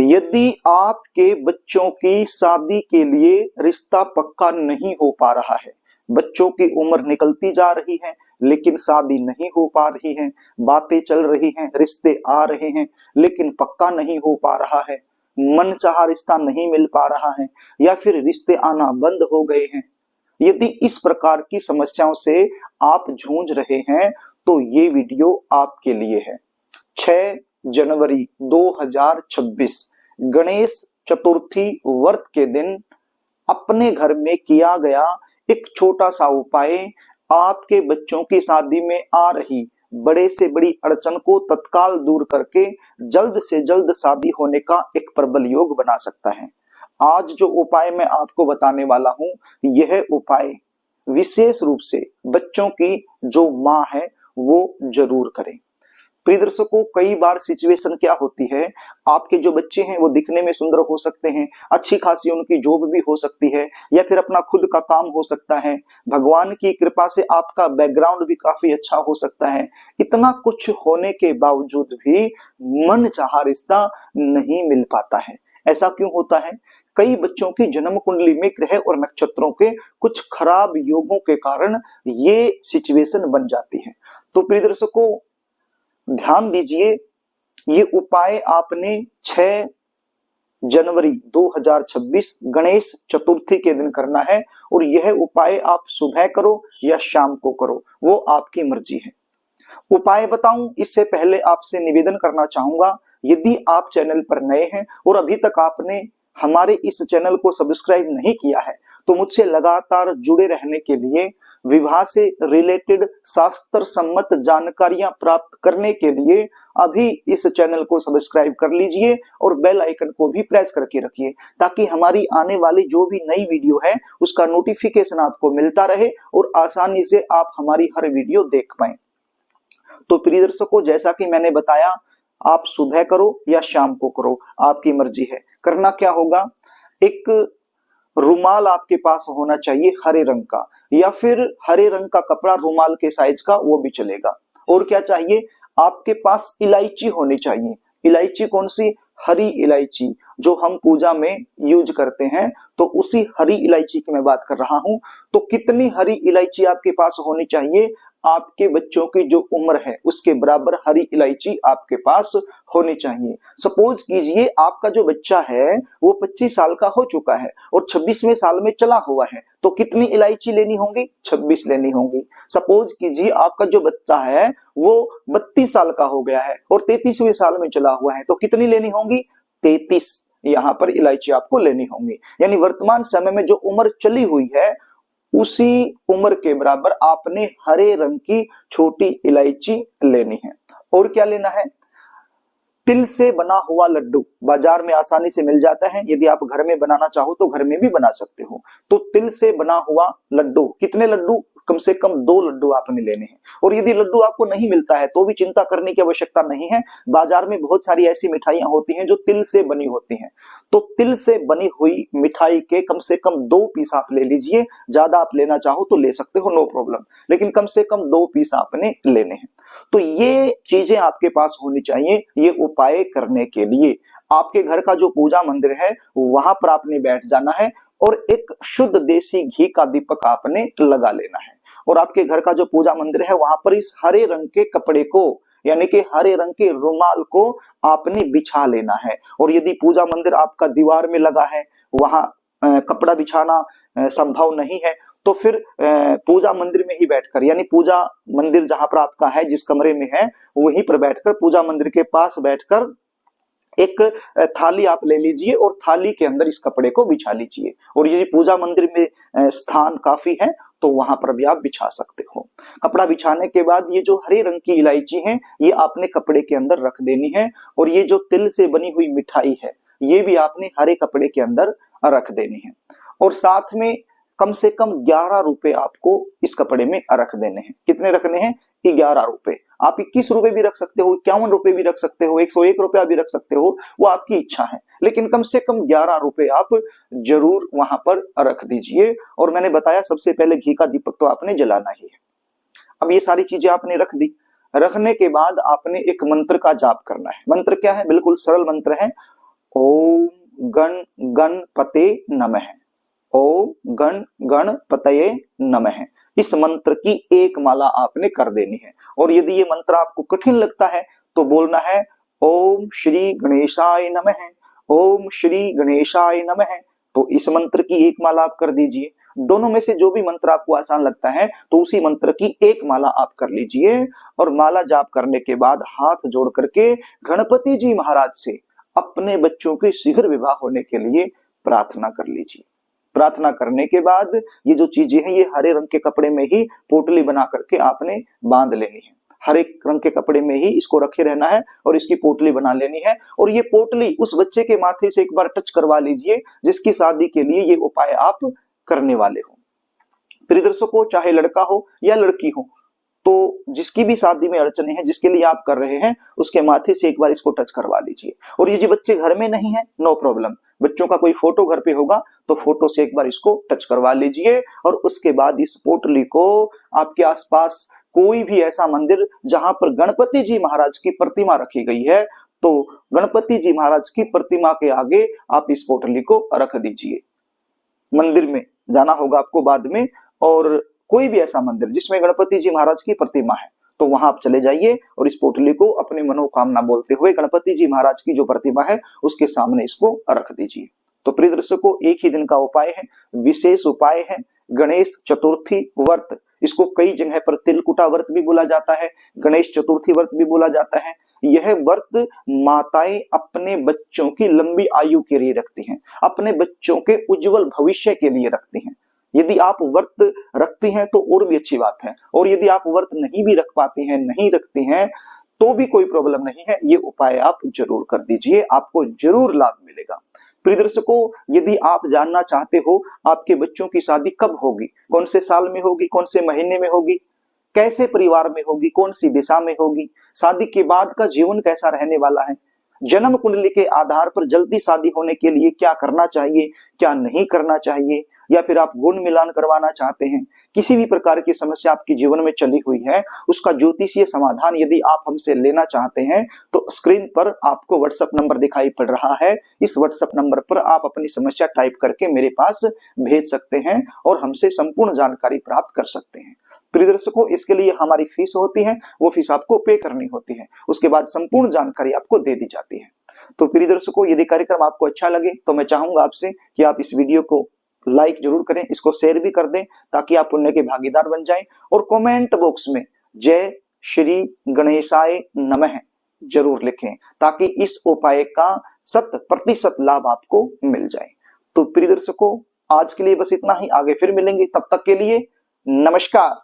यदि आपके बच्चों की शादी के लिए रिश्ता पक्का नहीं हो पा रहा है, बच्चों की उम्र निकलती जा रही है लेकिन शादी नहीं हो पा रही है, बातें चल रही हैं, रिश्ते आ रहे हैं लेकिन पक्का नहीं हो पा रहा है, मनचाहा रिश्ता नहीं मिल पा रहा है या फिर रिश्ते आना बंद हो गए हैं, यदि इस प्रकार की समस्याओं से आप जूझ रहे हैं तो ये वीडियो आपके लिए है। 6 जनवरी 2026 गणेश चतुर्थी व्रत के दिन अपने घर में किया गया एक छोटा सा उपाय आपके बच्चों की शादी में आ रही बड़े से बड़ी अड़चन को तत्काल दूर करके जल्द से जल्द शादी होने का एक प्रबल योग बना सकता है। आज जो उपाय मैं आपको बताने वाला हूं, यह उपाय विशेष रूप से बच्चों की जो मां है वो जरूर करें। प्रिय दर्शकों, कई बार सिचुएशन क्या होती है, आपके जो बच्चे हैं वो दिखने में सुंदर हो सकते हैं, अच्छी खासी उनकी जॉब भी हो सकती है या फिर अपना खुद का काम हो सकता है, भगवान की कृपा से आपका बैकग्राउंड भी काफी अच्छा हो सकता है। इतना कुछ होने के बावजूद भी मन चाहा रिश्ता नहीं मिल पाता है। ऐसा क्यों होता है? कई बच्चों की जन्म कुंडली में ग्रह और नक्षत्रों के कुछ खराब योगों के कारण ये सिचुएशन बन जाती है। तो प्रिय दर्शकों, ध्यान दीजिए, ये उपाय आपने 6 जनवरी 2026 गणेश चतुर्थी के दिन करना है और यह उपाय आप सुबह करो या शाम को करो, वो आपकी मर्जी है। उपाय बताऊं इससे पहले आपसे निवेदन करना चाहूंगा, यदि आप चैनल पर नए हैं और अभी तक आपने हमारे इस चैनल को सब्सक्राइब नहीं किया है तो मुझसे लगातार जुड़े रहने के लिए, विवाह से रिलेटेड शास्त्र सम्मत जानकारियां प्राप्त करने के लिए अभी इस चैनल को सब्सक्राइब कर लीजिए और बेल आइकन को भी प्रेस करके रखिए ताकि हमारी आने वाली जो भी नई वीडियो है उसका नोटिफिकेशन आपको मिलता रहे और आसानी से आप हमारी हर वीडियो देख पाएं। तो प्रिय दर्शकों, जैसा कि मैंने बताया, आप सुबह करो या शाम को करो, आपकी मर्जी है। करना क्या होगा, एक रुमाल आपके पास होना चाहिए हरे रंग का या फिर हरे रंग का कपड़ा रुमाल के साइज का, वो भी चलेगा। और क्या चाहिए, आपके पास इलायची होनी चाहिए। इलायची कौन सी? हरी इलायची, जो हम पूजा में यूज करते हैं, तो उसी हरी इलायची की मैं बात कर रहा हूं। तो कितनी हरी इलायची आपके पास होनी चाहिए? आपके बच्चों की जो उम्र है उसके बराबर हरी इलायची आपके पास होनी चाहिए। सपोज कीजिए आपका जो बच्चा है वो 25 साल का हो चुका है और 26वें साल में चला हुआ है, तो कितनी इलायची लेनी होंगी? 26 लेनी होंगी। सपोज कीजिए आपका जो बच्चा है वो 32 साल का हो गया है और 33वें साल में चला हुआ है, तो कितनी लेनी होंगी? 33 यहाँ पर इलायची आपको लेनी होंगी। यानी वर्तमान समय में जो उम्र चली हुई है उसी उम्र के बराबर आपने हरे रंग की छोटी इलायची लेनी है। और क्या लेना है? तिल से बना हुआ लड्डू बाजार में आसानी से मिल जाता है, यदि आप घर में बनाना चाहो तो घर में भी बना सकते हो। तो तिल से बना हुआ लड्डू, कितने लड्डू? कम से कम 2 लड्डू आपने लेने हैं। और यदि लड्डू आपको नहीं मिलता है तो भी चिंता करने की आवश्यकता नहीं है, बाजार में बहुत सारी ऐसी मिठाइयां होती हैं जो तिल से बनी होती हैं। तो तिल से बनी हुई मिठाई के कम से कम 2 पीस आप ले लीजिए। ज्यादा आप लेना चाहो तो ले सकते हो, नो प्रॉब्लम, लेकिन कम से कम 2 पीस आपने लेने हैं। तो ये चीजें आपके पास होनी चाहिए ये उपाय करने के लिए। आपके घर का जो पूजा मंदिर है वहां पर आपने बैठ जाना है और एक शुद्ध देसी घी का दीपक आपने लगा लेना है और आपके घर का जो पूजा मंदिर है वहां पर इस हरे रंग के कपड़े को, यानी कि हरे रंग के रुमाल को आपने बिछा लेना है। और यदि पूजा मंदिर आपका दीवार में लगा है, वहां कपड़ा बिछाना संभव नहीं है, तो फिर पूजा मंदिर में ही बैठकर, यानी पूजा मंदिर जहां पर आपका है, जिस कमरे में है, वहीं पर बैठकर, पूजा मंदिर के पास बैठकर एक थाली आप ले लीजिए और थाली के अंदर इस कपड़े को बिछा लीजिए। और यदि पूजा मंदिर में स्थान काफी है तो वहां पर भी आप बिछा सकते हो। कपड़ा बिछाने के बाद ये जो हरे रंग की इलायची है ये आपने कपड़े के अंदर रख देनी है और ये जो तिल से बनी हुई मिठाई है ये भी आपने हरे कपड़े के अंदर रख देनी है। और साथ में कम से कम 11 रुपए आपको इस कपड़े में रख देने हैं। कितने रखने हैं? 11 रुपए। आप 21 रुपए भी रख सकते हो, 51 रुपए भी रख सकते हो, 101 रुपया भी रख सकते हो, वो आपकी इच्छा है, लेकिन कम से कम 11 रुपए आप जरूर वहां पर रख दीजिए। और मैंने बताया सबसे पहले घी का दीपक तो आपने जलाना ही है। अब ये सारी चीजें आपने रख दी। रखने के बाद आपने एक मंत्र का जाप करना है। मंत्र क्या है? बिल्कुल सरल मंत्र है, ओम गण गणपते नमः, ओम गण गणपतये नमः। इस मंत्र की एक माला आपने कर देनी है। और यदि ये मंत्र आपको कठिन लगता है तो बोलना है ओम श्री गणेशाय नमः, ओम श्री गणेशाय नमः। तो इस मंत्र की एक माला आप कर दीजिए। दोनों में से जो भी मंत्र आपको आसान लगता है तो उसी मंत्र की एक माला आप कर लीजिए। और माला जाप करने के बाद हाथ जोड़ करके गणपति जी महाराज से अपने बच्चों के शीघ्र विवाह होने के लिए प्रार्थना कर लीजिए। प्रार्थना करने के बाद ये जो चीजें हैं ये हरे रंग के कपड़े में ही पोटली बना करके आपने बांध लेनी है। हरे रंग के कपड़े में ही इसको रखे रहना है और इसकी पोटली बना लेनी है। और ये पोटली उस बच्चे के माथे से एक बार टच करवा लीजिए जिसकी शादी के लिए ये उपाय आप करने वाले हो। प्रिय दर्शकों, चाहे लड़का हो या लड़की हो, तो जिसकी भी शादी में अड़चने हैं, जिसके लिए आप कर रहे हैं, उसके माथे से एक बार इसको टच करवा लीजिए। और ये जो बच्चे घर में नहीं है, नो प्रॉब्लम, बच्चों का कोई फोटो घर पे होगा तो फोटो से एक बार इसको टच करवा लीजिए। और उसके बाद इस पोटली को आपके आसपास कोई भी ऐसा मंदिर जहां पर गणपति जी महाराज की प्रतिमा रखी गई है, तो गणपति जी महाराज की प्रतिमा के आगे आप इस पोटली को रख दीजिए। मंदिर में जाना होगा आपको बाद में, और कोई भी ऐसा मंदिर जिसमें गणपति जी महाराज की प्रतिमा है तो वहां आप चले जाइए और इस पोटली को अपनी मनोकामना बोलते हुए गणपति जी महाराज की जो प्रतिमा है उसके सामने इसको रख दीजिए। तो प्रिय दर्शकों, एक ही दिन का उपाय है, विशेष उपाय है गणेश चतुर्थी व्रत। इसको कई जगह पर तिलकुटा व्रत भी बोला जाता है, गणेश चतुर्थी व्रत भी बोला जाता है। यह व्रत माताएं अपने बच्चों की लंबी आयु के लिए रखती हैं, अपने बच्चों के उज्जवल भविष्य के लिए रखती हैं। यदि आप व्रत रखती हैं तो और भी अच्छी बात है, और यदि आप व्रत नहीं भी रख पाती हैं, नहीं रखती हैं, तो भी कोई प्रॉब्लम नहीं है। ये उपाय आप जरूर कर दीजिए, आपको जरूर लाभ मिलेगा। प्रिय दर्शकों, यदि आप जानना चाहते हो आपके बच्चों की शादी कब होगी, कौन से साल में होगी, कौन से महीने में होगी, कैसे परिवार में होगी, कौन सी दिशा में होगी, शादी के बाद का जीवन कैसा रहने वाला है, जन्म कुंडली के आधार पर जल्दी शादी होने के लिए क्या करना चाहिए, क्या नहीं करना चाहिए, या फिर आप गुण मिलान करवाना चाहते हैं, किसी भी प्रकार की समस्या आपके जीवन में चली हुई है, उसका ज्योतिषीय समाधान यदि आप हमसे लेना चाहते हैं तो स्क्रीन पर आपको व्हाट्सएप नंबर दिखाई पड़ रहा है। इस व्हाट्सएप नंबर पर आप अपनी समस्या टाइप करके मेरे पास भेज सकते हैं और हमसे संपूर्ण जानकारी प्राप्त कर सकते हैं। प्रिय दर्शकों, इसके लिए हमारी फीस होती है, वो फीस आपको पे करनी होती है, उसके बाद संपूर्ण जानकारी आपको दे दी जाती है। तो प्रिय दर्शकों, यदि कार्यक्रम आपको अच्छा लगे तो मैं चाहूंगा आपसे कि आप इस वीडियो को लाइक जरूर करें, इसको शेयर भी कर दें ताकि आप पुण्य के भागीदार बन जाएं, और कमेंट बॉक्स में जय श्री गणेशाय नमः जरूर लिखें ताकि इस उपाय का 100% लाभ आपको मिल जाए। तो प्रिय दर्शकों, आज के लिए बस इतना ही, आगे फिर मिलेंगे, तब तक के लिए नमस्कार।